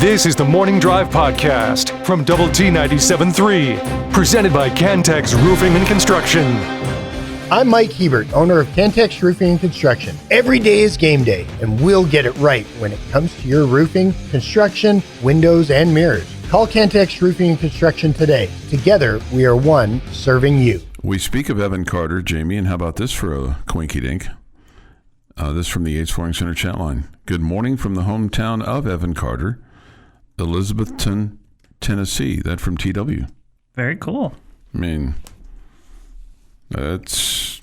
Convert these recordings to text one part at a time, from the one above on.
This is the Morning Drive Podcast from Double T 97.3, presented by Cantex Roofing and Construction. I'm Mike Hebert, owner of Cantex Roofing and Construction. Every day is game day, and we'll get it right when it comes to your roofing, construction, windows, and mirrors. Call Cantex Roofing and Construction today. Together, we are one serving you. We speak of Evan Carter, Jamie, and how about this for a quinky dink? This from the Yates Flooring Center chat line. Good morning from the hometown of Evan Carter, Elizabethton, Tennessee. That from TW. Very cool. I mean, that's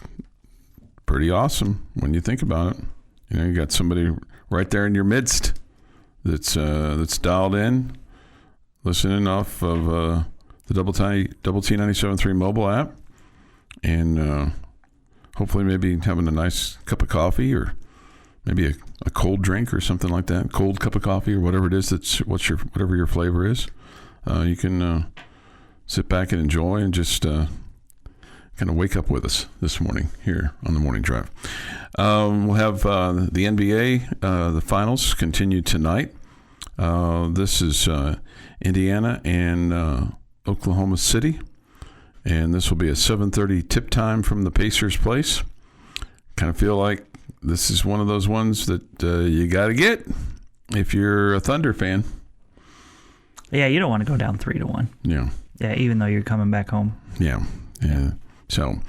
pretty awesome when you think about it. You know, you got somebody right there in your midst that's dialed in, listening off of the Double T 97.3 mobile app, and hopefully maybe having a nice cup of coffee or maybe a cold drink or something like that, cold cup of coffee or whatever it is whatever your flavor is. You can sit back and enjoy and just kind of wake up with us this morning here on the Morning Drive. We'll have the NBA, the finals continue tonight. This is Indiana and Oklahoma City. And this will be a 7:30 tip time from the Pacers' place. Kind of feel like this is one of those ones that you got to get if you're a Thunder fan. Yeah, you don't want to go down 3-1. Yeah. Yeah, even though you're coming back home. Yeah. So,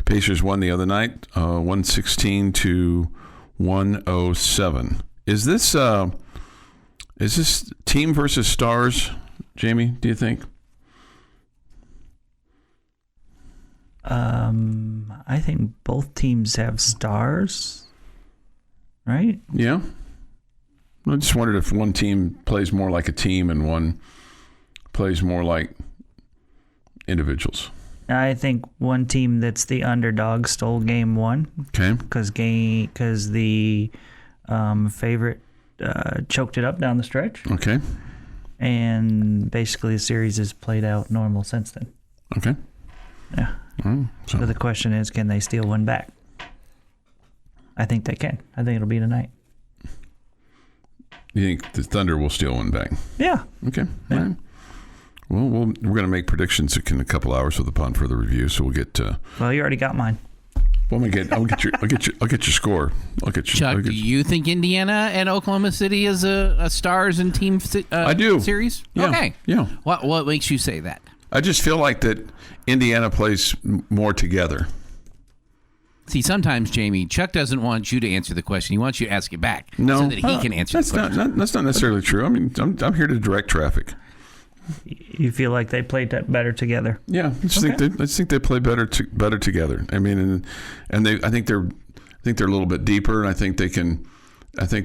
Pacers won the other night, 116 to 107. Is this team versus stars, Jamie? Do you think? I think both teams have stars, right? Yeah. I just wondered if one team plays more like a team and one plays more like individuals. I think one team that's the underdog stole game one. Okay. Because the favorite choked it up down the stretch. Okay. And basically the series has played out normal since then. Okay. Yeah. So the question is, can they steal one back? I think they can. I think it'll be tonight. You think the Thunder will steal one back? Yeah. Okay. Yeah. All right. Well, we're going to make predictions in a couple hours upon further review. So we'll get. Well, you already got mine. Well, I'll get your score. Chuck, do you think Indiana and Oklahoma City is a stars and team I do. series? Yeah. Okay. Yeah. What makes you say that? I just feel like that Indiana plays more together. See, sometimes, Jamie, Chuck doesn't want you to answer the question. He wants you to ask it back so that he can answer the question. That's not necessarily true. I mean, I'm here to direct traffic. You feel like they played better together? Yeah, I just think they play better together. I mean, and I think they're a little bit deeper, and I think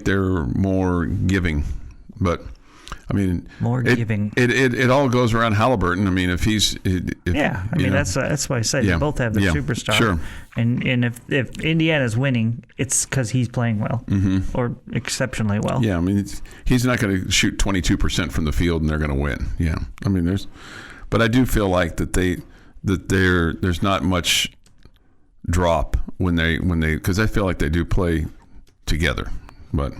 they're more giving. But I mean, giving. It all goes around Halliburton. I mean, that's why I said they both have the superstar. Sure. And if Indiana's winning, it's because he's playing well or exceptionally well. Yeah, I mean, he's not going to shoot 22% from the field and they're going to win. Yeah, I mean, but I do feel like there's not much drop when they because I feel like they do play together, but.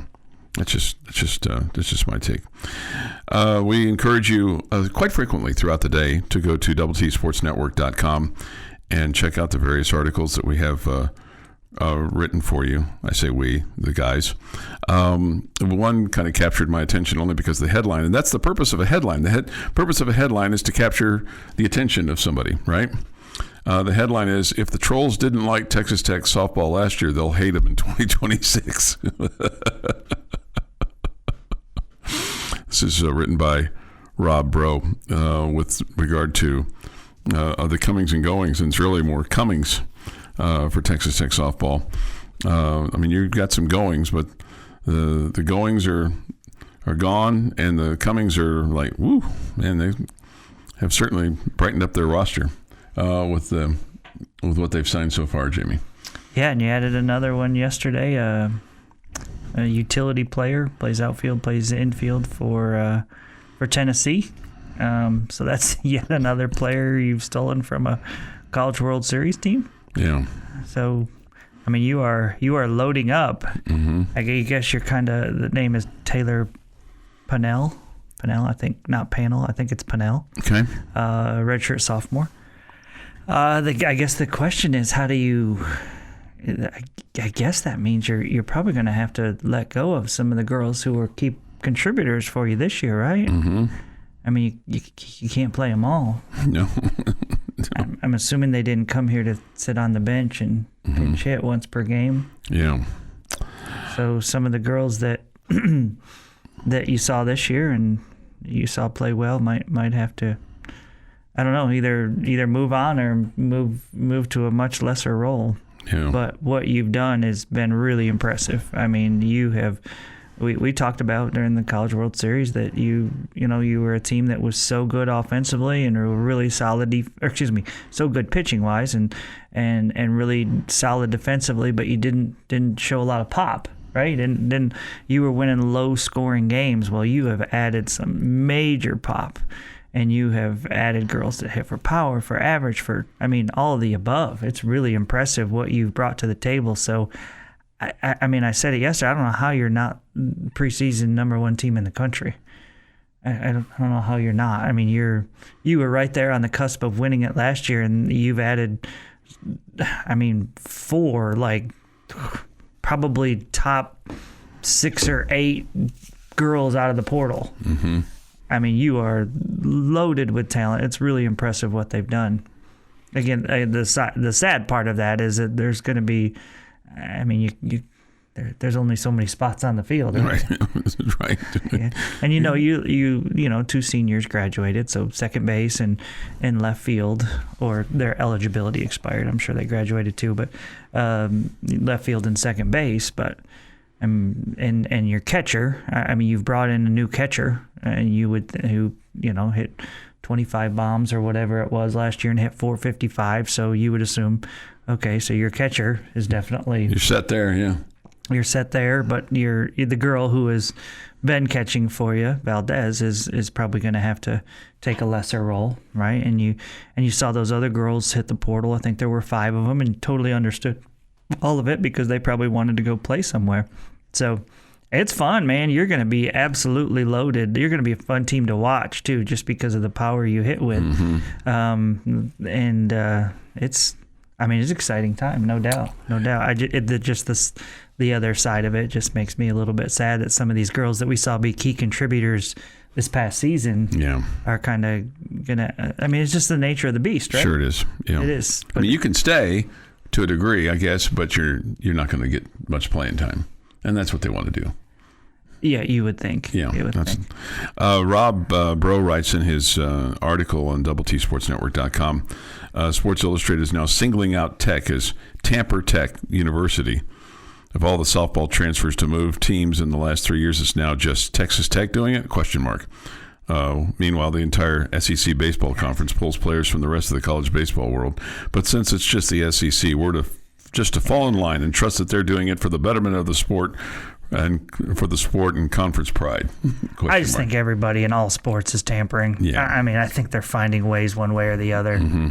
That's just my take. We encourage you quite frequently throughout the day to go to doubleTSportsNetwork.com and check out the various articles that we have written for you. I say we, the guys. One kind of captured my attention only because of the headline, and that's the purpose of a headline. The purpose of a headline is to capture the attention of somebody, right? The headline is, if the Trolls didn't like Texas Tech softball last year, they'll hate them in 2026. This is written by Rob Bro with regard to the comings and goings, and it's really more comings for Texas Tech softball. I mean, you've got some goings, but the goings are gone, and the comings are like, woo, man, they have certainly brightened up their roster with what they've signed so far, Jamie. Yeah, and you added another one yesterday. A utility player, plays outfield, plays infield for Tennessee. So that's yet another player you've stolen from a College World Series team. Yeah. So, I mean, you are loading up. Mm-hmm. I guess you're the name is Taylor Pannell. Pennell, I think, not Panel, I think it's Pennell. Okay. Redshirt sophomore. I guess the question is, how do you? I guess that means you're probably going to have to let go of some of the girls who are key contributors for you this year, right? Mm-hmm. I mean, you can't play them all. No. I'm assuming they didn't come here to sit on the bench and pinch hit once per game. Yeah. So some of the girls that that you saw this year and you saw play well might have to, I don't know, either move on or move to a much lesser role. Yeah. But what you've done has been really impressive. I mean, you have. We talked about during the College World Series that you were a team that was so good offensively and were really solid, so good pitching wise and really solid defensively, but you didn't show a lot of pop, right? And then you were winning low scoring games. Well, you have added some major pop, and you have added girls that hit for power, for average, all of the above. It's really impressive what you've brought to the table. So. I said it yesterday. I don't know how you're not preseason number one team in the country. I don't know how you're not. I mean, you were right there on the cusp of winning it last year, and you've added, 4 probably top 6 or 8 girls out of the portal. Mm-hmm. I mean, you are loaded with talent. It's really impressive what they've done. Again, the sad part of that is that there's going to be. I mean, there's only so many spots on the field, right? Right. Yeah. And you 2 seniors graduated, so second base and left field, or their eligibility expired. I'm sure they graduated too, but left field and second base. But and your catcher. I mean, you've brought in a new catcher, and who hit 25 bombs or whatever it was last year and hit 455. So you would assume. Okay, so your catcher is definitely... You're set there, yeah. You're set there, but the girl who has been catching for you, Valdez, is probably going to have to take a lesser role, right? And you saw those other girls hit the portal. I think there were 5 of them, and totally understood all of it because they probably wanted to go play somewhere. So it's fun, man. You're going to be absolutely loaded. You're going to be a fun team to watch, too, just because of the power you hit with. Mm-hmm. It's an exciting time, no doubt. The other side of it just makes me a little bit sad that some of these girls that we saw be key contributors this past season are kind of gonna. It's just the nature of the beast, right? Sure, it is. Yeah. It is. But you can stay to a degree, I guess, but you're not going to get much playing time, and that's what they want to do. Yeah, you would think. Yeah, you would think. Rob Bro writes in his article on DoubleTSportsNetwork.com, Sports Illustrated is now singling out Tech as Tamper Tech University. Of all the softball transfers to move teams in the last 3 years, it's now just Texas Tech doing it? ? Meanwhile, the entire SEC baseball conference pulls players from the rest of the college baseball world. But since it's just the SEC, we're just to fall in line and trust that they're doing it for the betterment of the sport and for the sport and conference pride. I just think everybody in all sports is tampering. Yeah. I think they're finding ways one way or the other. Mm-hmm.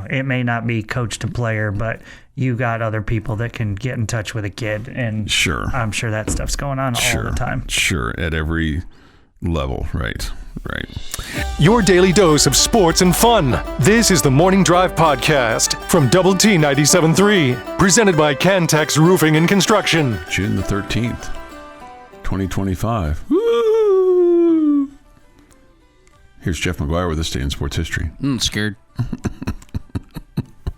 It may not be coach to player, but you got other people that can get in touch with a kid, and sure, I'm sure that stuff's going on all the time. Sure, at every level, right. Your daily dose of sports and fun. This is the Morning Drive Podcast from Double T 97.3, presented by Cantex Roofing and Construction. June the 13th, 2025. Woo! Here's Jeff McGuire with this day in sports history. Scared.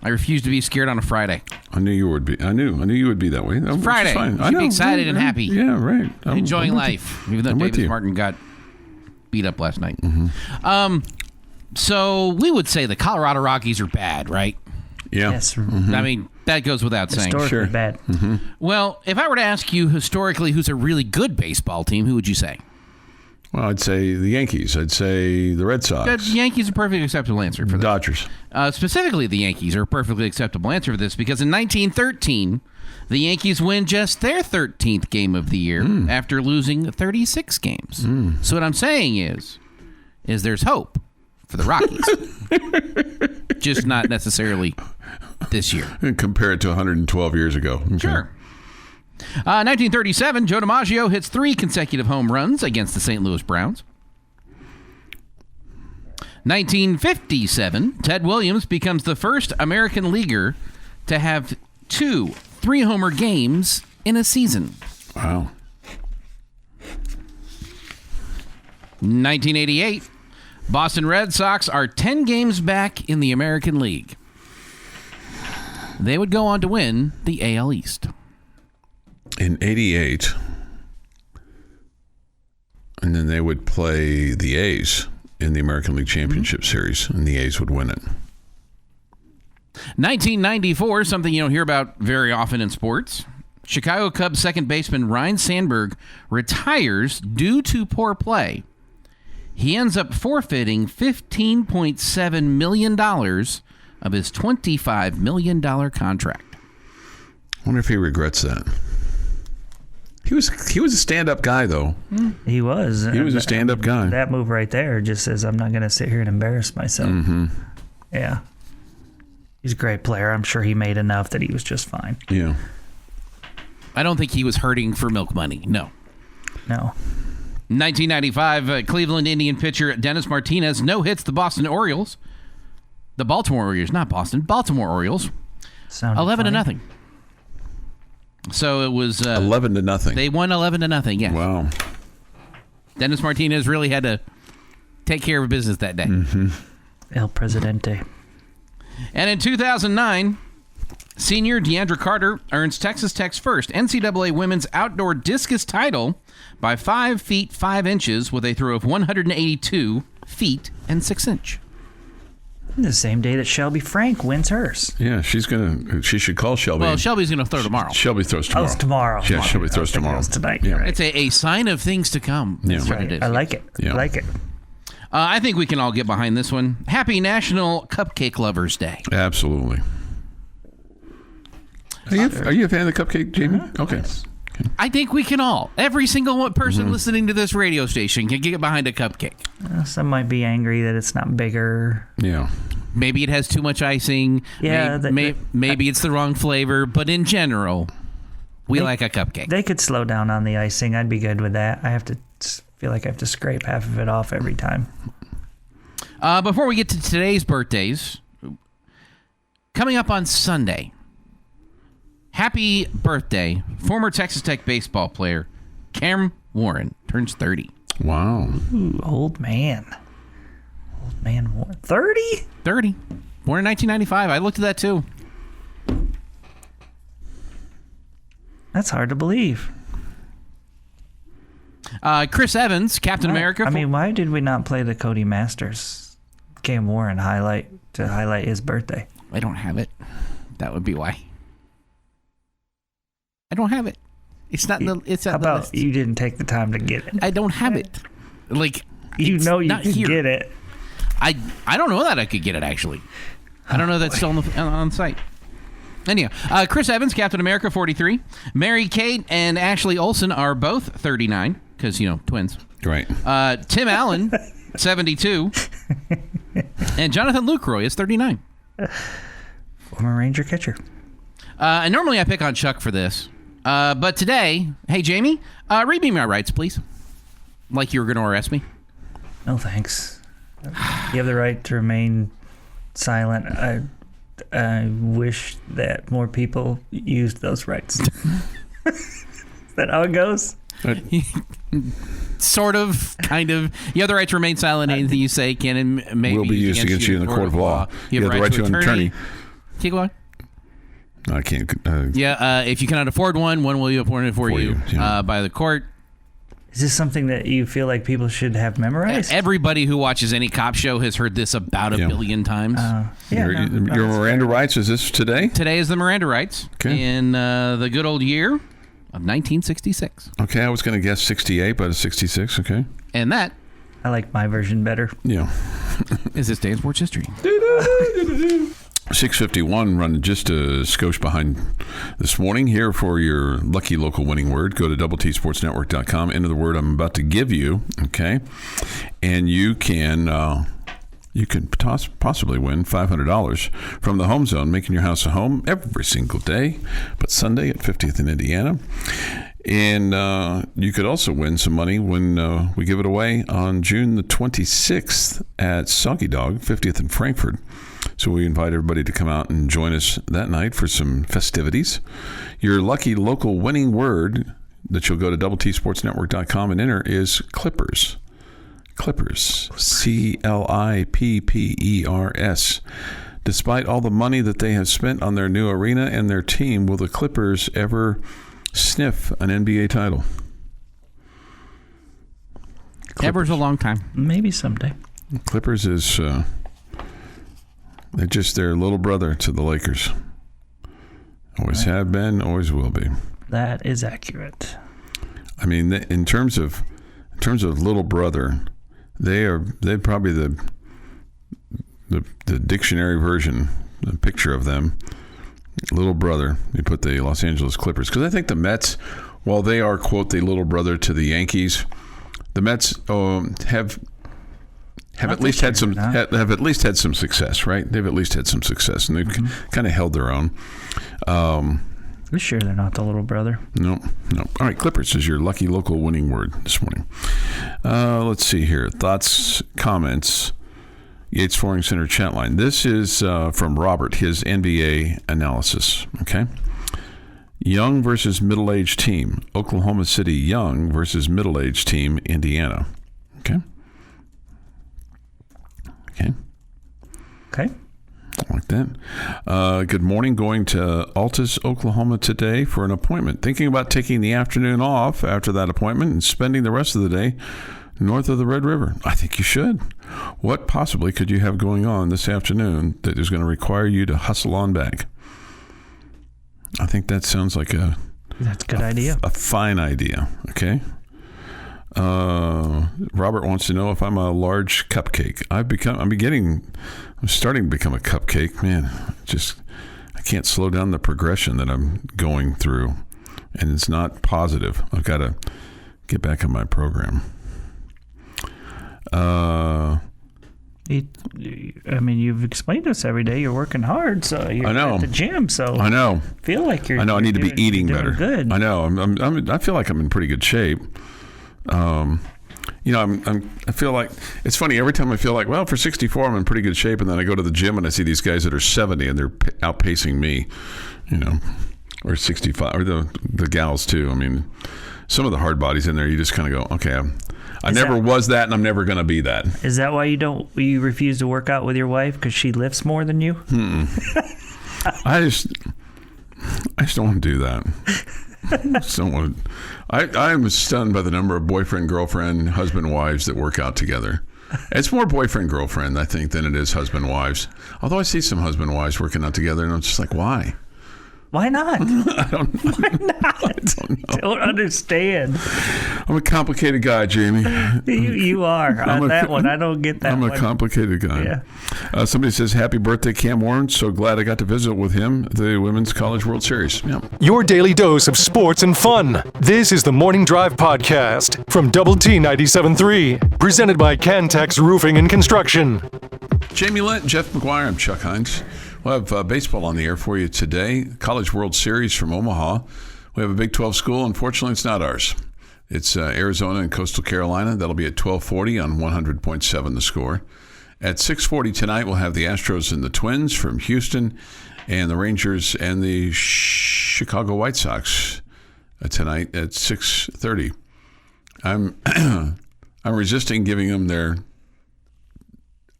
I refuse to be scared on a Friday. I knew you would be. I knew you would be that way. It's Friday. You should be excited and happy. Yeah, right. Enjoying life, even though Davis Martin got beat up last night. Mm-hmm. So we would say the Colorado Rockies are bad, right? Yeah. Yes. Mm-hmm. That goes without saying. Historically bad. Mm-hmm. Well, if I were to ask you historically who's a really good baseball team, who would you say? Well, I'd say the Yankees. I'd say the Red Sox. The Yankees are a perfectly acceptable answer for that. Dodgers. Specifically, the Yankees are a perfectly acceptable answer for this because in 1913, the Yankees win just their 13th game of the year after losing 36 games. So what I'm saying is there's hope for the Rockies. Just not necessarily this year. And compare it to 112 years ago. Okay. Sure. 1937, Joe DiMaggio hits 3 consecutive home runs against the St. Louis Browns. 1957, Ted Williams becomes the first American leaguer to have 2 3-homer games in a season. Wow. 1988, Boston Red Sox are 10 games back in the American League. They would go on to win the AL East. In 88, and then they would play the A's in the American League Championship Series, and the A's would win it. 1994, something you don't hear about very often in sports. Chicago Cubs second baseman Ryne Sandberg retires due to poor play. He ends up forfeiting $15.7 million of his $25 million contract. I wonder if he regrets that. He was a stand-up guy, though. He was. He was a stand-up guy. That move right there just says, I'm not going to sit here and embarrass myself. Mm-hmm. Yeah. He's a great player. I'm sure he made enough that he was just fine. Yeah. I don't think he was hurting for milk money. No. 1995, Cleveland Indian pitcher Dennis Martinez no-hits the Baltimore Orioles. Baltimore Orioles. 11-0. So it was 11-0. They won 11-0. Yeah. Wow. Dennis Martinez really had to take care of business that day. Mm-hmm. El Presidente. And in 2009, senior Deandra Carter earns Texas Tech's first NCAA women's outdoor discus title by 5 feet 5 inches with a throw of 182 feet and 6 inch. The same day that Shelby Frank wins hers. Yeah, she should call Shelby. Well, Shelby's going to throw tomorrow. Shelby throws tomorrow. Oh, it's tomorrow. Yeah, Shelby throws tomorrow. It's tonight. Yeah. Right. It's a sign of things to come. Yeah. That's what it is. I like it. Yeah. I like it. I think we can all get behind this one. Happy National Cupcake Lovers Day. Absolutely. Are you a fan of the cupcake, Jamie? Okay. Yes. I think we can all. Every single person listening to this radio station can get behind a cupcake. Some might be angry that it's not bigger. Yeah. Maybe it has too much icing. Yeah, maybe it's the wrong flavor. But in general, we like a cupcake. They could slow down on the icing. I'd be good with that. I feel like I have to scrape half of it off every time. Before we get to today's birthdays, coming up on Sunday, happy birthday, former Texas Tech baseball player Cam Warren turns 30. Wow. Ooh, old man. Old man Warren. 30? 30. Born in 1995. I looked at that too. That's hard to believe. Chris Evans, Captain America. I mean, why did we not play the Cody Masters Cam Warren highlight his birthday? I don't have it. That would be why. I don't have it. It's not. It's How not the about list. you didn't take the time to get it? I don't have it. Like You it's know you not could here. get it. I don't know that I could get it actually. I don't know that's still on site. Anyhow, Chris Evans, Captain America, 43. Mary Kate and Ashley Olsen are both 39 because twins. Right. Tim Allen, 72, and Jonathan Lucroy is 39. Former Ranger catcher. And normally I pick on Chuck for this, but today, hey Jamie, read me my rights, please. Like you were going to arrest me. No thanks. You have the right to remain silent. I wish that more people used those rights. Is that how it goes? Sort of, kind of. You have the right to remain silent. Anything you say can and may will be used against you in the court of law. You have the right to an attorney. Keep going. I can't. If you cannot afford one will be appointed for you by the court. Is this something that you feel like people should have memorized? Everybody who watches any cop show has heard this about a billion times. Your Miranda rights, is this today? Today is the Miranda rights in the good old year of 1966. Okay, I was going to guess 68, but it's 66, okay. And that... I like my version better. Yeah. Is this day in sports history. 6:51, running just a skosh behind this morning. Here for your lucky local winning word, go to doubleTSportsNetwork.com, enter the word I'm about to give you, okay? And you can possibly win $500 from the Home Zone, making your house a home every single day, but Sunday at 50th in Indiana. And you could also win some money when we give it away on June the 26th at Soggy Dog, 50th and Frankfurt. So we invite everybody to come out and join us that night for some festivities. Your lucky local winning word that you'll go to doubleTSportsNetwork.com and enter is Clippers. Clippers. Clippers. Despite all the money that they have spent on their new arena and their team, will the Clippers ever sniff an NBA title? Ever's a long time. Maybe someday. Clippers is they're just their little brother to the Lakers. Always have been, always will be. That is accurate. I mean, in terms of little brother, they're probably the dictionary version, the picture of them. Little brother. You put the Los Angeles Clippers, because I think the Mets, while they are, quote, the little brother to the Yankees, the Mets have at least had some success, right? They've at least had some success, and they've kind of held their own. We're sure they're not the little brother. No. All right, Clippers is your lucky local winning word this morning. Let's see here. Thoughts, comments. Yates Flooring Center chat line. This is from Robert, his NBA analysis. Okay. Young versus middle-aged team. Oklahoma City Young versus middle-aged team Indiana. Okay. Like that. Good morning. Going to Altus, Oklahoma today for an appointment. Thinking about taking the afternoon off after that appointment and spending the rest of the day north of the Red River. I think you should. What possibly could you have going on this afternoon that is going to require you to hustle on back? I think that sounds like that's a good idea. A fine idea. Okay. Robert wants to know if I'm a large cupcake. I'm starting to become a cupcake. Man, I can't slow down the progression that I'm going through, and it's not positive. I've got to get back on my program. You've explained to us every day you're working hard, so you're at the gym. So I know. Feel like I know. I need to be eating better. Good. I know. I feel like I'm in pretty good shape. I feel like it's funny every time I feel like, well, for 64 I'm in pretty good shape, and then I go to the gym and I see these guys that are 70 and they're outpacing me, or 65, or the gals too. I mean, some of the hard bodies in there, you just kind of go, okay, I never was that, and I'm never going to be that. Is that why you refuse to work out with your wife, because she lifts more than you? I just don't want to do that. I'm stunned by the number of boyfriend, girlfriend, husband, wives that work out together. It's more boyfriend, girlfriend, I think, than it is husband, wives. Although I see some husband, wives working out together, and I'm just like, why? Why not? I don't know. Why not? I don't know. Don't understand. I'm a complicated guy, Jamie. You are. On that one, I don't get that I'm one. a complicated guy. Yeah. Somebody says, happy birthday, Cam Warren. So glad I got to visit with him at the Women's College World Series. Yeah. Your daily dose of sports and fun. This is the Morning Drive Podcast from Double T 97.3. Presented by Cantex Roofing and Construction. Jamie Lent, Jeff McGuire, I'm Chuck Heinz. We'll have baseball on the air for you today. College World Series from Omaha. We have a Big 12 school. Unfortunately, it's not ours. It's Arizona and Coastal Carolina. That'll be at 12:40 on 100.7 The Score. At 6:40 tonight, we'll have the Astros and the Twins from Houston, and the Rangers and the Chicago White Sox tonight at 6:30. I'm resisting giving them their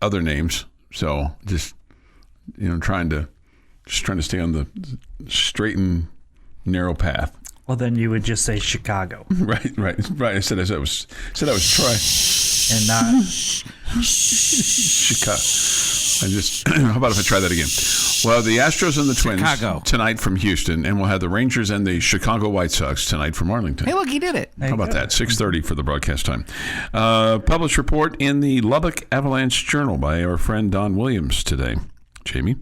other names, so just trying to stay on the straight and narrow path. Well, then you would just say Chicago. Right. I said I was try and not Chicago. How about if I try that again? Well, the Astros and the Twins tonight from Houston, and we'll have the Rangers and the Chicago White Sox tonight from Arlington. Hey, look, he did it. How about that? 6:30 for the broadcast time. Published report in the Lubbock Avalanche Journal by our friend Don Williams today. Jamie,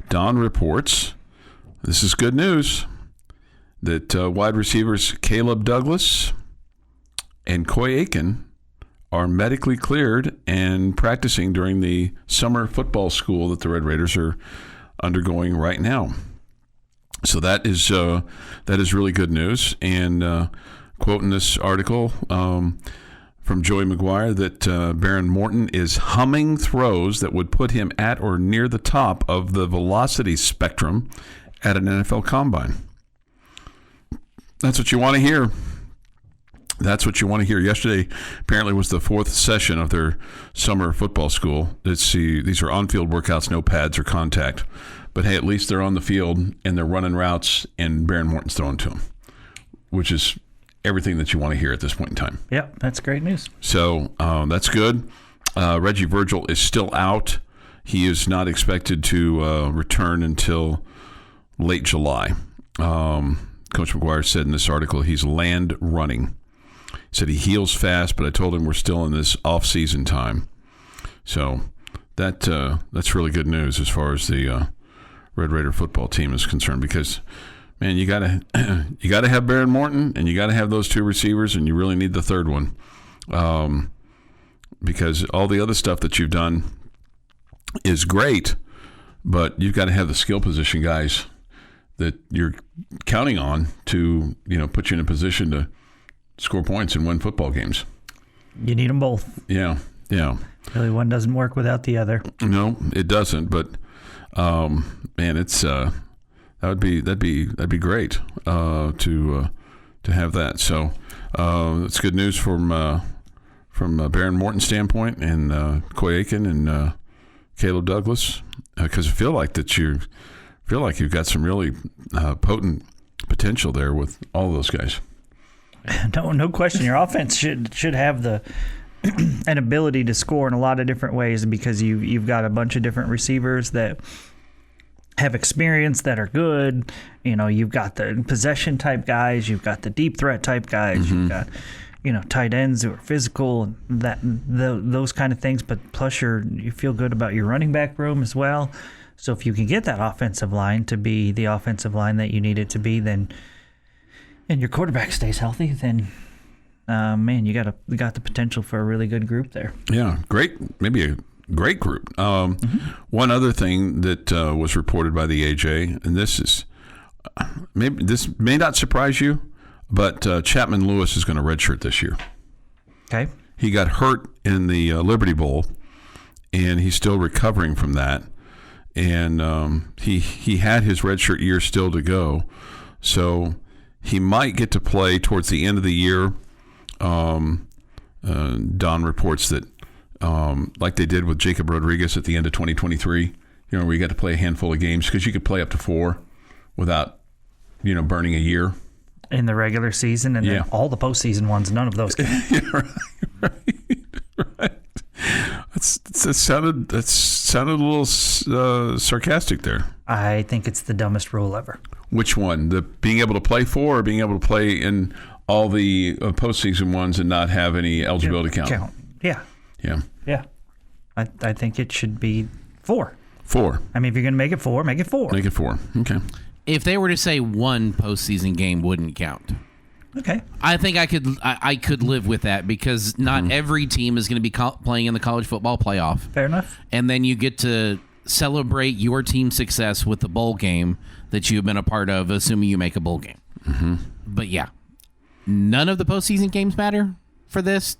Don reports, this is good news, that wide receivers Caleb Douglas and Coy Aiken are medically cleared and practicing during the summer football school that the Red Raiders are undergoing right now. So that is really good news. And quoting this article from Joey McGuire that Baron Morton is humming throws that would put him at or near the top of the velocity spectrum at an NFL combine. That's what you want to hear. That's what you want to hear. Yesterday, apparently, was the 4th session of their summer football school. These are on-field workouts, no pads or contact. But, hey, at least they're on the field, and they're running routes, and Baron Morton's throwing to them, which is everything that you want to hear at this point in time. Yep, that's great news. So that's good. Reggie Virgil is still out. He is not expected to return until late July. Coach McGuire said in this article he's land running. He said he heals fast, but I told him we're still in this off-season time. So that's really good news as far as the Red Raider football team is concerned, because, man, you gotta have Baron Morton, and you gotta have those 2 receivers, and you really need the 3rd one, because all the other stuff that you've done is great, but you've got to have the skill position guys that you're counting on to, put you in a position to score points and win football games. You need them both. Yeah. Really, one doesn't work without the other. No, it doesn't. But man, it's that'd be great to have that. So it's good news from Baron Morton's standpoint, and Coy Aiken and Caleb Douglas, because I feel like you've got some really potent potential there with all of those guys. No question. Your offense should have an ability to score in a lot of different ways, because you've got a bunch of different receivers that have experience, that are good. You've got the possession type guys, you've got the deep threat type guys, you've got tight ends who are physical, and those kind of things. But plus you feel good about your running back room as well. So if you can get that offensive line to be the offensive line that you need it to be, then, and your quarterback stays healthy, then man, you got the potential for a really good group there. Yeah, maybe a great group. One other thing that was reported by the AJ, and this may not surprise you, but Chapman Lewis is going to redshirt this year. Okay. He got hurt in the Liberty Bowl, and he's still recovering from that. And he had his redshirt year still to go, so he might get to play towards the end of the year. Don reports that, like they did with Jacob Rodriguez at the end of 2023, where you got to play a handful of games, because you could play up to 4 without, burning a year in the regular season, and then all the postseason ones, none of those games. Right. That sounded a little sarcastic there. I think it's the dumbest rule ever. Which one? The being able to play 4, or being able to play in all the postseason ones and not have any eligibility count? Yeah. I think it should be 4. 4. I mean, if you're going to make it 4, make it 4. Make it 4. Okay. If they were to say one postseason game wouldn't count, okay, I think I could live with that, because not every team is going to be playing in the college football playoff. Fair enough. And then you get to celebrate your team's success with the bowl game that you've been a part of, assuming you make a bowl game. But yeah, none of the postseason games matter for this.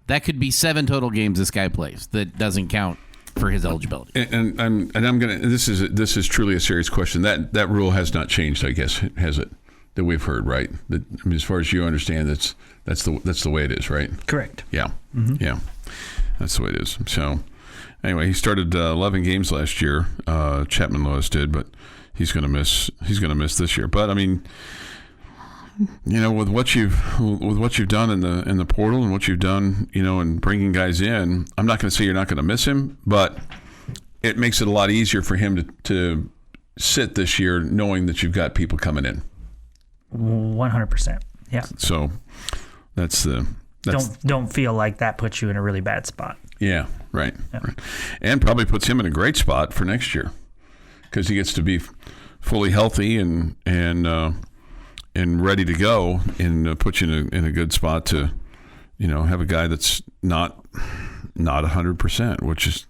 That could be 7 total games this guy plays that doesn't count for his eligibility. And I'm gonna. This is truly a serious question. That rule has not changed, I guess, has it? That we've heard, right? That, I mean, as far as you understand, that's the way it is, right? Correct. Yeah. Yeah, that's the way it is. So anyway, he started 11 games last year. Chapman Lewis did, but he's going to miss this year. But I mean, with what you've done in the portal, and what you've done, in bringing guys in, I'm not going to say you're not going to miss him, but it makes it a lot easier for him to sit this year, knowing that you've got people coming in. 100%. Yeah. So don't feel like that puts you in a really bad spot. Yeah. Right. Right. And probably puts him in a great spot for next year, because he gets to be fully healthy and ready to go, and put you in a good spot to, have a guy that's not 100%, which is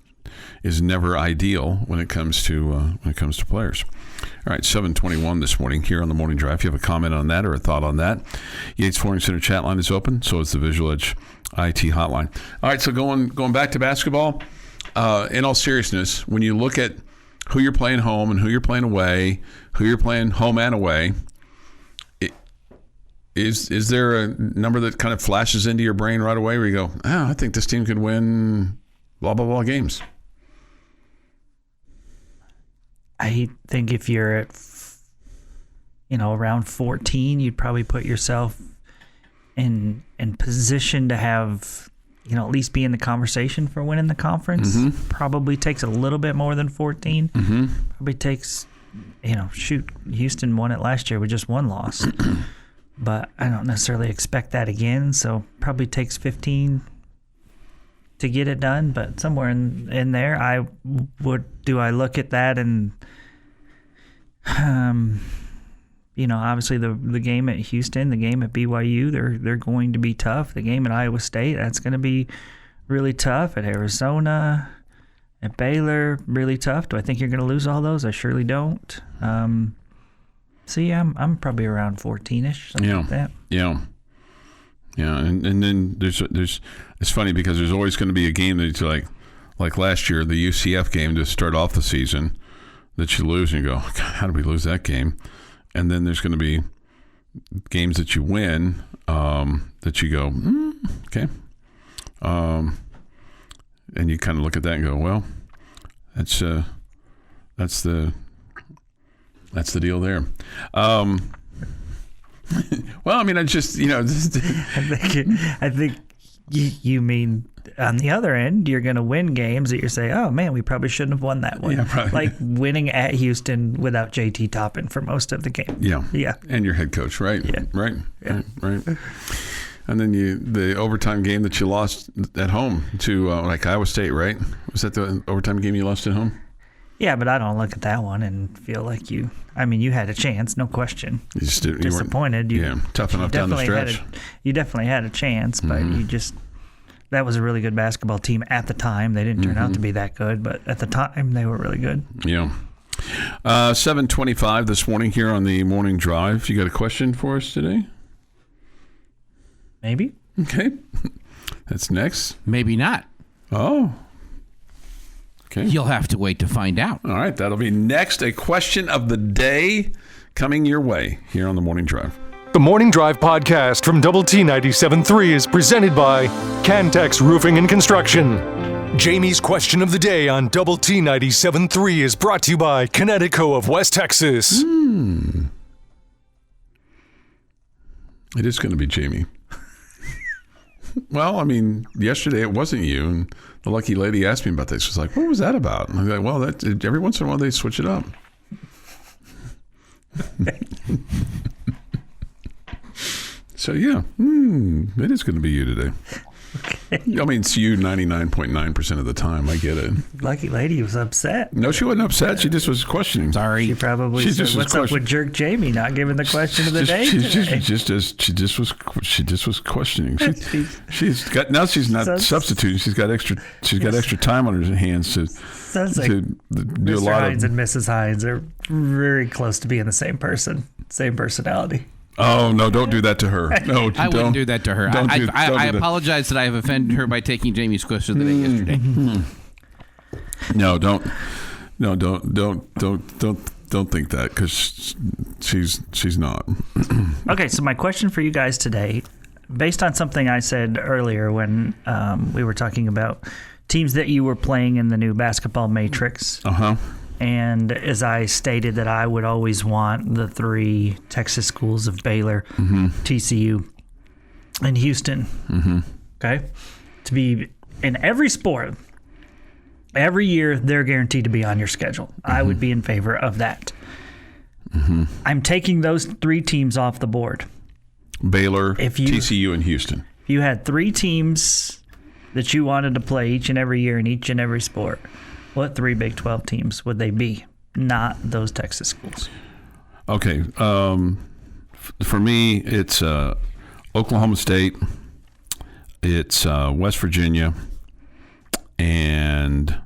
is never ideal when it comes to players. All right, 7:21 this morning here on the Morning Drive. If you have a comment on that or a thought on that, Yates Flooring Center chat line is open. So is the Visual Edge IT hotline. All right, so going back to basketball. In all seriousness, when you look at who you're playing home and who you're playing away, who you're playing home and away, is there a number that kind of flashes into your brain right away where you go, I think this team could win blah, blah, blah games? I think if you're at, around 14, you'd probably put yourself in position to have, at least be in the conversation for winning the conference. Mm-hmm. Probably takes a little bit more than 14. Mm-hmm. Probably takes, Houston won it last year with just one loss. But I don't necessarily expect that again, so probably takes 15 to get it done. But somewhere in there, I look at that and, obviously the game at Houston, the game at BYU, they're going to be tough. The game at Iowa State, that's going to be really tough. At Arizona, at Baylor, really tough. Do I think you're going to lose all those? I surely don't. So yeah, I'm probably around 14ish, something like that. Yeah. And then there's it's funny because there's always going to be a game that you like last year, the UCF game to start off the season that you lose and you go, God, how did we lose that game? And then there's going to be games that you win that you go, okay. And you kind of look at that and go, well, that's the deal there. Well, I mean, I just, I think you mean on the other end, you're going to win games that you're saying, oh man, we probably shouldn't have won that one. Yeah, probably. Like winning at Houston without JT Toppin for most of the game. Yeah. And your head coach, right? Yeah. Right. And then the overtime game that you lost at home to like Iowa State, right? Was that the overtime game you lost at home? Yeah, but I don't look at that one and feel like you had a chance, no question. You just you disappointed. Tough enough down the stretch. You definitely had a chance, but that was a really good basketball team at the time. They didn't turn out to be that good, but at the time they were really good. Yeah. 7:25 this morning here on the Morning Drive. You got a question for us today? Maybe. Okay. That's next. Maybe not. Oh. Okay. You'll have to wait to find out. All right. That'll be next. A question of the day coming your way here on the Morning Drive. The Morning Drive podcast from Double T 97.3 is presented by Cantex Roofing and Construction. Jamie's question of the day on Double T 97.3 is brought to you by Connecticut of West Texas. It is going to be Jamie. Well, I mean, yesterday it wasn't you, and the lucky lady asked me about this. She was like, what was that about? And I was like, well, every once in a while they switch it up. So, yeah, it is going to be you today. Okay. I mean, it's you 99.9% of the time. I get it. Lucky lady was upset. No, she wasn't upset. She just was questioning. Sorry. She probably said, what's up with Jerk Jamie not giving the question of the day today? She just was questioning. She's not substituting. She's got extra time on her hands to do Mr. a lot Heinz of. and Mrs. Heinz are very close to being the same person, same personality. Oh, no, don't do that to her. No, I wouldn't do that to her. I apologize that I have offended her by taking Jamie's question of the day yesterday. No, don't think that, because she's not. Okay, so my question for you guys today, based on something I said earlier when we were talking about teams that you were playing in the new basketball matrix. Uh-huh. And as I stated that I would always want the three Texas schools of Baylor, TCU, and Houston, okay, to be in every sport, every year they're guaranteed to be on your schedule. I would be in favor of that. I'm taking those three teams off the board. Baylor, TCU, and Houston. If you had three teams that you wanted to play each and every year in each and every sport, what three Big 12 teams would they be? Not those Texas schools. Okay. For me, it's Oklahoma State, it's West Virginia, and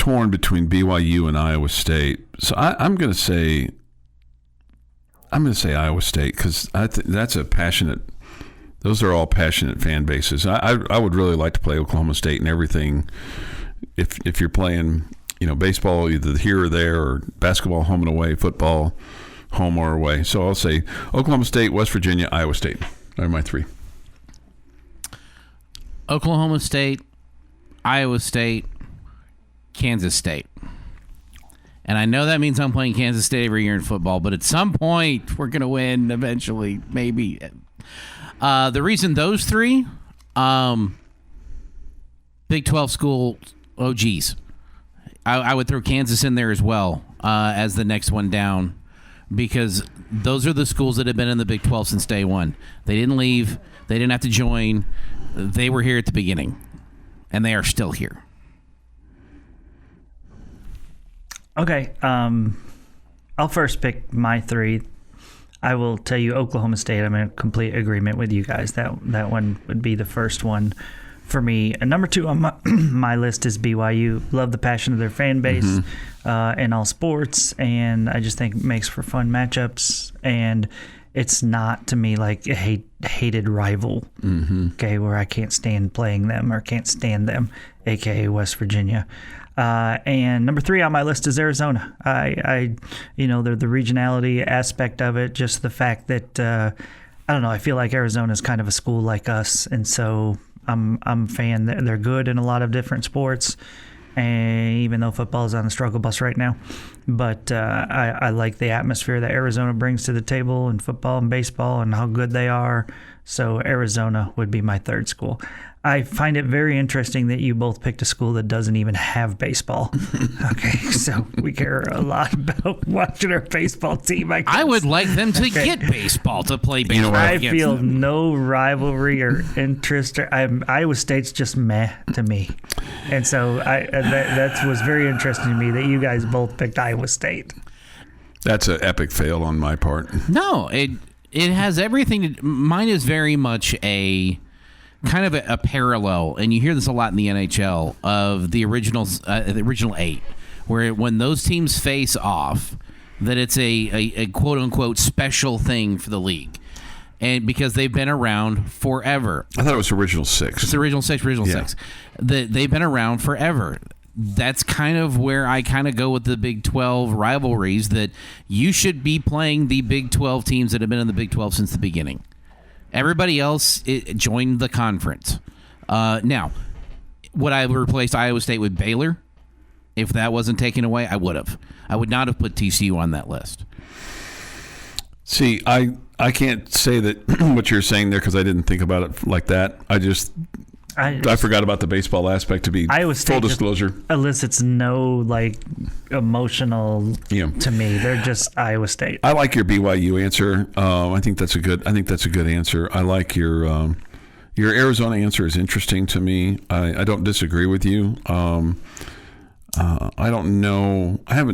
torn between BYU and Iowa State. So I'm going to say Iowa State because I think that's a passionate. Those are all passionate fan bases. I would really like to play Oklahoma State and everything. If you're playing, baseball either here or there, or basketball home and away, football home or away. So I'll say Oklahoma State, West Virginia, Iowa State are my three. Oklahoma State, Iowa State, Kansas State. And I know that means I'm playing Kansas State every year in football, but at some point we're going to win eventually, maybe. The reason those three, Big 12 school OGs. I would throw Kansas in there as well as the next one down, because those are the schools that have been in the Big 12 since day one. They didn't leave. They didn't have to join. They were here at the beginning, and they are still here. Okay, I'll first pick my three. I will tell you Oklahoma State. I'm in complete agreement with you guys. That one would be the first one for me. And number two on my list is BYU. Love the passion of their fan base in all sports, and I just think it makes for fun matchups. And it's not, to me, like a hated rival, okay, where I can't stand playing them or can't stand them, a.k.a. West Virginia. And number three on my list is Arizona. They're the regionality aspect of it, just the fact that, I don't know, I feel like Arizona is kind of a school like us, and so I'm a fan. They're good in a lot of different sports, and even though football is on the struggle bus right now. But I like the atmosphere that Arizona brings to the table in football and baseball and how good they are. So Arizona would be my third school. I find it very interesting that you both picked a school that doesn't even have baseball. Okay, so we care a lot about watching our baseball team. I would like them to get baseball, to play baseball. I feel no rivalry or interest. Iowa State's just meh to me. And so that was very interesting to me that you guys both picked Iowa State. That's an epic fail on my part. No, it has everything. Mine is very much a kind of a parallel, and you hear this a lot in the NHL, of the original 8, where when those teams face off, that it's a quote-unquote special thing for the league. And because they've been around forever. I thought it was original 6. It's original 6. They've been around forever. That's kind of where I kind of go with the Big 12 rivalries, that you should be playing the Big 12 teams that have been in the Big 12 since the beginning. Everybody else joined the conference. Now, would I have replaced Iowa State with Baylor? If that wasn't taken away, I would have. I would not have put TCU on that list. See, I can't say that what you're saying there because I didn't think about it like that. I forgot about the baseball aspect, to be Iowa State, full disclosure. Elicits no emotional to me. They're just Iowa State. I like your BYU answer. I think that's a good answer. I like your Arizona answer is interesting to me. I don't disagree with you. I don't know. I've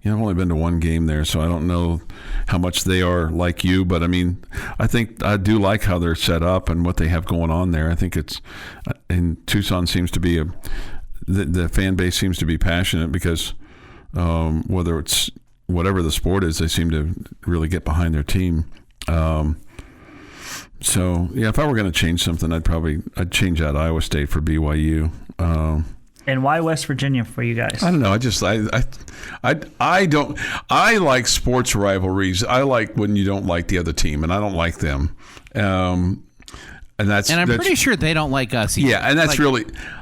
only been to one game there, so I don't know how much they are like you. But, I think I do like how they're set up and what they have going on there. I think and Tucson seems to be the fan base seems to be passionate because whether it's whatever the sport is, they seem to really get behind their team. So, if I were going to change something, I'd change out Iowa State for BYU. And why West Virginia for you guys? I don't know. I like sports rivalries. I like when you don't like the other team, and I don't like them. And I'm pretty sure they don't like us either. Yeah, and that's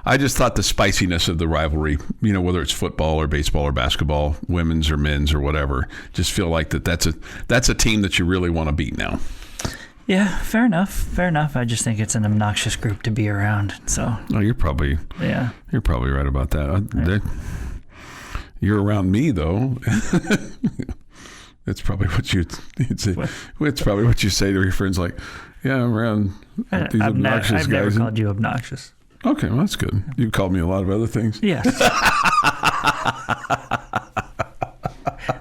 I just thought the spiciness of the rivalry, whether it's football or baseball or basketball, women's or men's or whatever, just feel like that's a team that you really want to beat now. Yeah, fair enough. I just think it's an obnoxious group to be around. So. Oh, you're probably right about that. You're around me though. That's probably what you'd say. It's probably what you say to your friends, like, "Yeah, I'm around these obnoxious guys." I've never called you obnoxious. Okay, well that's good. You've called me a lot of other things. Yes.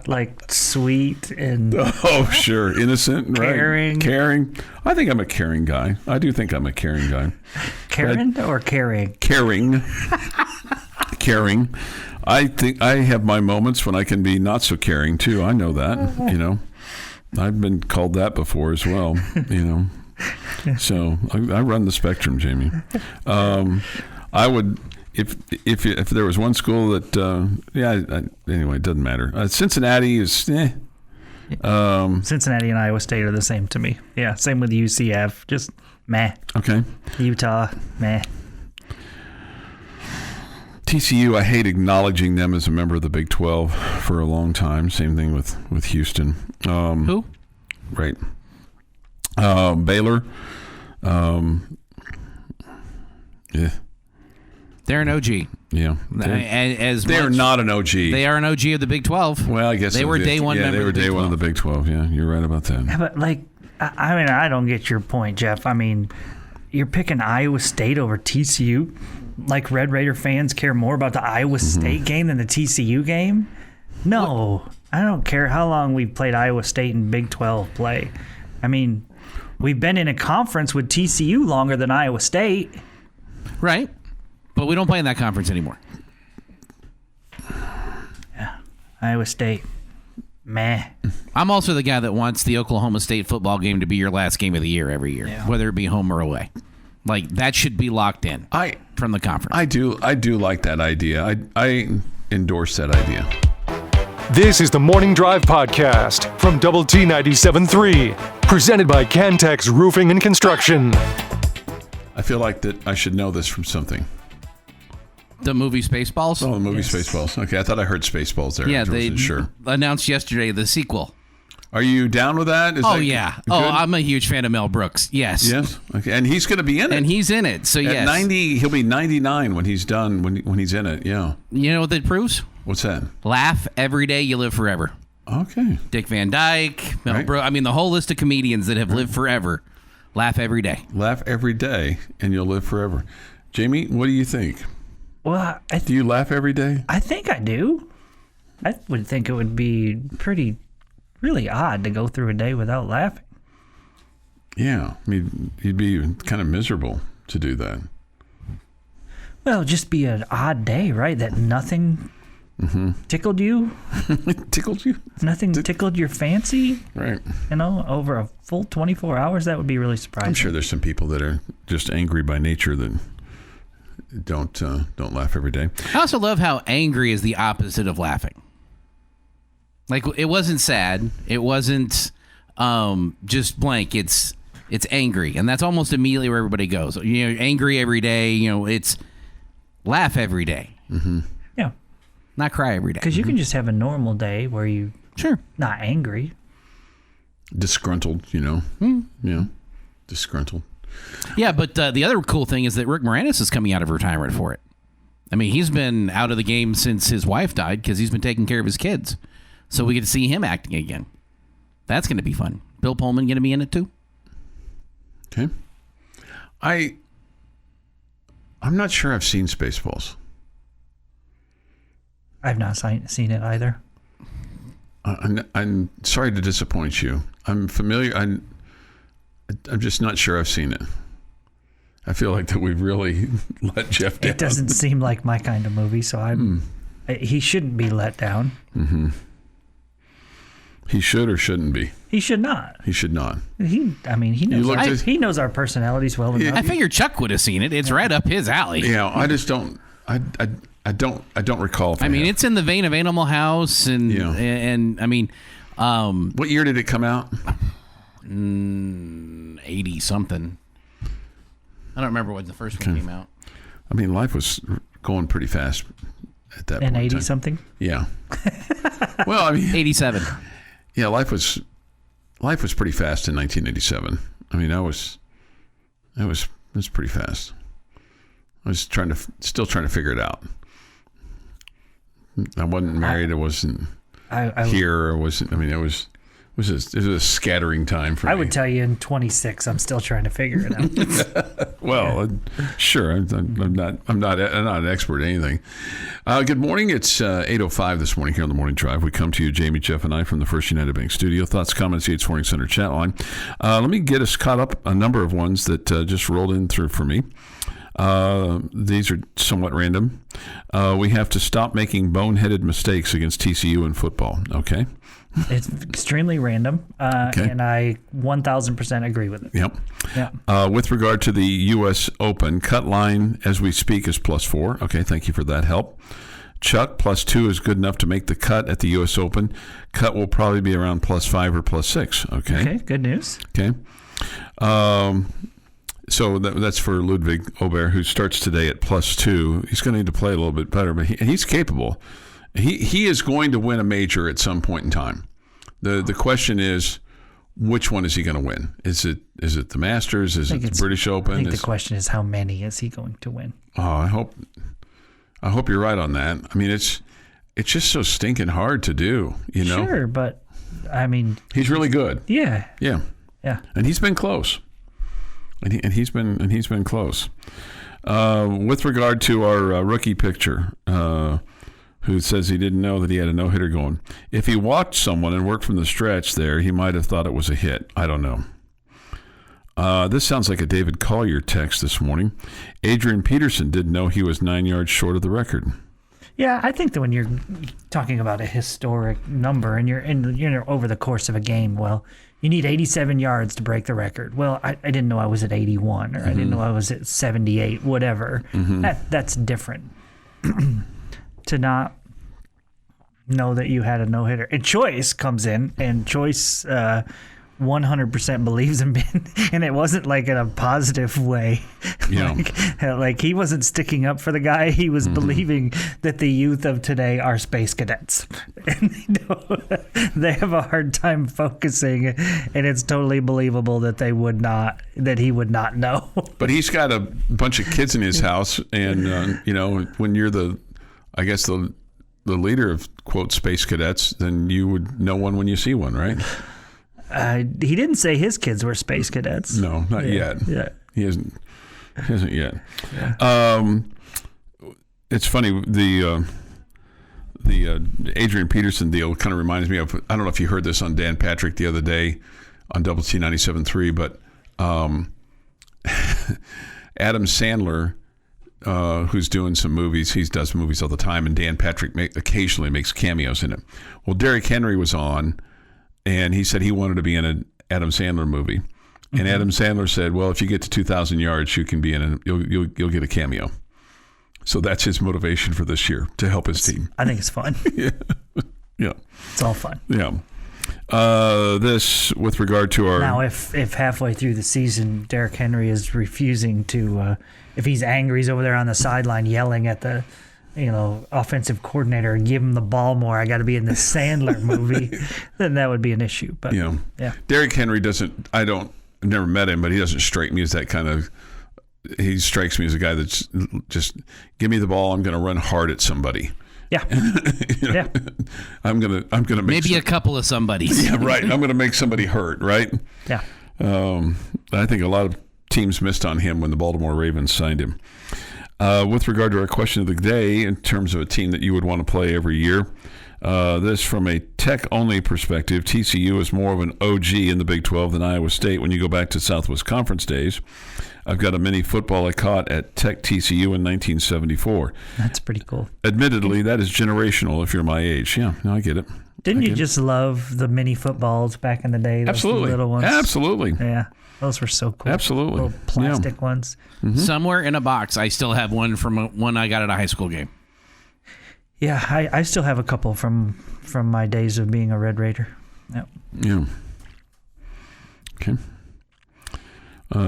Like sweet and sure, innocent, caring. Right? Caring. I think I'm a caring guy. I do think I'm a caring guy. Karen or caring? Caring. caring. I think I have my moments when I can be not so caring too. I know that, I've been called that before as well, So I run the spectrum, Jamie. I would, if there was one school that, anyway, it doesn't matter. Cincinnati is, Cincinnati and Iowa State are the same to me. Yeah, same with UCF. Just meh. Okay. Utah, meh. TCU, I hate acknowledging them as a member of the Big 12 for a long time. Same thing with Houston. Who? Right. Baylor. Yeah. They're an OG. Yeah. They're not an OG. They are an OG of the Big 12. Well, I guess they were day one. Yeah, member they were of the day Big one of the Big 12. Yeah, you're right about that. Yeah, but I don't get your point, Jeff. I mean, you're picking Iowa State over TCU. Like Red Raider fans care more about the Iowa State game than the TCU game? No, I don't care how long we've played Iowa State in Big 12 play. I mean, we've been in a conference with TCU longer than Iowa State. Right. But we don't play in that conference anymore. Yeah. Iowa State. Meh. I'm also the guy that wants the Oklahoma State football game to be your last game of the year every year, whether it be home or away. Like, that should be locked in from the conference. I do like that idea. I endorse that idea. This is the Morning Drive Podcast from Double T 97.3, presented by Cantex Roofing and Construction. I feel like that I should know this from something. The movie Spaceballs? Oh, the movie Spaceballs. Okay, I thought I heard Spaceballs there. Yeah, they announced yesterday the sequel. Are you down with that? Yeah. Good? Oh, I'm a huge fan of Mel Brooks. Yes. Yes. Okay, and he's going to be in it. And he's in it. So At yes. 90, he'll be 99 when he's done. When he's in it. Yeah. You know what that proves? What's that? Laugh every day, you live forever. Okay. Dick Van Dyke, Mel Brooks. I mean, the whole list of comedians that have lived forever. Laugh every day. Laugh every day, and you'll live forever. Jamie, what do you think? Well, do you laugh every day? I think I do. I would think it would be really odd to go through a day without laughing. Yeah. I mean, you'd be kind of miserable to do that. Well, it'd just be an odd day, right? That nothing tickled you. Tickled you? Nothing tickled your fancy. Right. Over a full 24 hours, that would be really surprising. I'm sure there's some people that are just angry by nature that don't laugh every day. I also love how angry is the opposite of laughing. Like, it wasn't sad. It wasn't just blank. It's angry, and that's almost immediately where everybody goes. Angry every day. It's laugh every day. Mm-hmm. Yeah. Not cry every day. Because you can just have a normal day where you not angry. Disgruntled, Yeah. Disgruntled. Yeah, but the other cool thing is that Rick Moranis is coming out of retirement for it. I mean, he's been out of the game since his wife died because he's been taking care of his kids. So we get to see him acting again. That's going to be fun. Bill Pullman going to be in it too? Okay. I'm not sure I've seen Spaceballs. I've not seen it either. I'm sorry to disappoint you. I'm familiar. I'm just not sure I've seen it. I feel like that we've really let Jeff down. It doesn't seem like my kind of movie, so he shouldn't be let down. Mm-hmm. He should or shouldn't be? He should not. He should not. He knows our personalities well enough. I figured Chuck would have seen it. It's right up his alley. Yeah, I just don't. I don't recall. If it's in the vein of Animal House, and I mean, what year did it come out? 80 something. I don't remember when the first one came out. I mean, life was going pretty fast at that point. And 80 something. Yeah. Well, I mean, 87. Yeah, life was pretty fast in 1987. I mean, it was pretty fast. I was still trying to figure it out. I wasn't married. I wasn't here. I wasn't. I mean, it was a scattering time for me. I would tell you in 26, I'm still trying to figure it out. Well, sure. I'm not an expert at anything. Good morning. It's 8:05 this morning here on the Morning Drive. We come to you, Jamie, Jeff, and I, from the First United Bank studio. Thoughts, comments, Yates Flooring Center chat line. Let me get us caught up. A number of ones that just rolled in through for me. These are somewhat random. We have to stop making boneheaded mistakes against TCU in football. Okay. It's extremely random, and I 1,000% agree with it. Yep. Yeah. With regard to the U.S. Open, cut line as we speak is +4. Okay, thank you for that help. Chuck, +2 is good enough to make the cut at the U.S. Open. Cut will probably be around +5 or +6. Okay, good news. Okay. So that's for Ludwig Aubert, who starts today at +2. He's going to need to play a little bit better, but he's capable. He is going to win a major at some point in time. The question is, which one is he going to win? Is it the Masters? Is it the British Open? I think the question is, how many is he going to win? Oh, I hope you're right on that. I mean, it's just so stinking hard to do, you know? Sure, but I mean, he's really good. Yeah. And he's been close. And he's been close. With regard to our rookie pitcher, who says he didn't know that he had a no-hitter going. If he walked someone and worked from the stretch there, he might have thought it was a hit. I don't know. This sounds like a David Collier text this morning. Adrian Peterson didn't know he was 9 yards short of the record. Yeah, I think that when you're talking about a historic number and you're over the course of a game, well, you need 87 yards to break the record. Well, I didn't know I was at 81, or I didn't know I was at 78, whatever. That's different. To not know that you had a no-hitter. And Choice comes in, and Choice 100% believes in Ben, and it wasn't like in a positive way. Yeah. like he wasn't sticking up for the guy. He was believing that the youth of today are space cadets. And they have a hard time focusing, and it's totally believable that he would not know. But he's got a bunch of kids in his house, and when you're the leader of, quote, space cadets, then you would know one when you see one, right? He didn't say his kids were space cadets. No, not yet. Yeah. He hasn't yet. Yeah. It's funny, the Adrian Peterson deal kind of reminds me of, I don't know if you heard this on Dan Patrick the other day on Double T 97.3, but Adam Sandler, who's doing some movies. He does movies all the time, and Dan Patrick occasionally makes cameos in it. Well, Derrick Henry was on, and he said he wanted to be in an Adam Sandler movie. And Adam Sandler said, "Well, if you get to 2,000 yards, you can be in you'll get a cameo." So that's his motivation for this year, to help his team. I think it's fun. Yeah. It's all fun. Yeah. This with regard to our... Now, if halfway through the season, Derrick Henry is refusing to, if he's angry, he's over there on the sideline yelling at the, offensive coordinator, give him the ball more, I got to be in the Sandler movie, then that would be an issue. But yeah. Derrick Henry I've never met him, but he doesn't strike me as that kind of... He strikes me as a guy that's just, give me the ball, I'm going to run hard at somebody. Yeah. Yeah. I'm gonna make maybe a couple of somebodies. Yeah, right. I'm gonna make somebody hurt, right? Yeah. I think a lot of teams missed on him when the Baltimore Ravens signed him. With regard to our question of the day, in terms of a team that you would want to play every year, this from a tech-only perspective, TCU is more of an OG in the Big 12 than Iowa State when you go back to Southwest Conference days. I've got a mini football I caught at Tech TCU in 1974. That's pretty cool. Admittedly, that is generational if you're my age. Yeah, no, I get it. Didn't you just love the mini footballs back in the day? Those Absolutely. Little ones? Absolutely. Yeah, those were so cool. Absolutely. Little plastic ones. Mm-hmm. Somewhere in a box, I still have one from one I got at a high school game. Yeah, I still have a couple from my days of being a Red Raider. Yep. Yeah. Okay.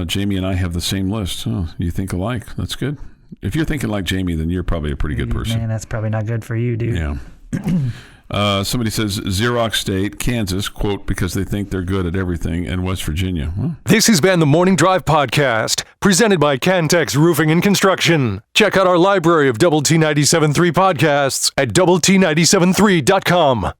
Jamie and I have the same list. Oh, you think alike. That's good. If you're thinking like Jamie, then you're probably a pretty good person. Man, that's probably not good for you, dude. Yeah. Somebody says Xerox State, Kansas, quote, because they think they're good at everything, and West Virginia. Well, This has been the Morning Drive Podcast, presented by Cantex Roofing and Construction. Check out our library of Double T 97.3 podcasts at doublet97.3.com.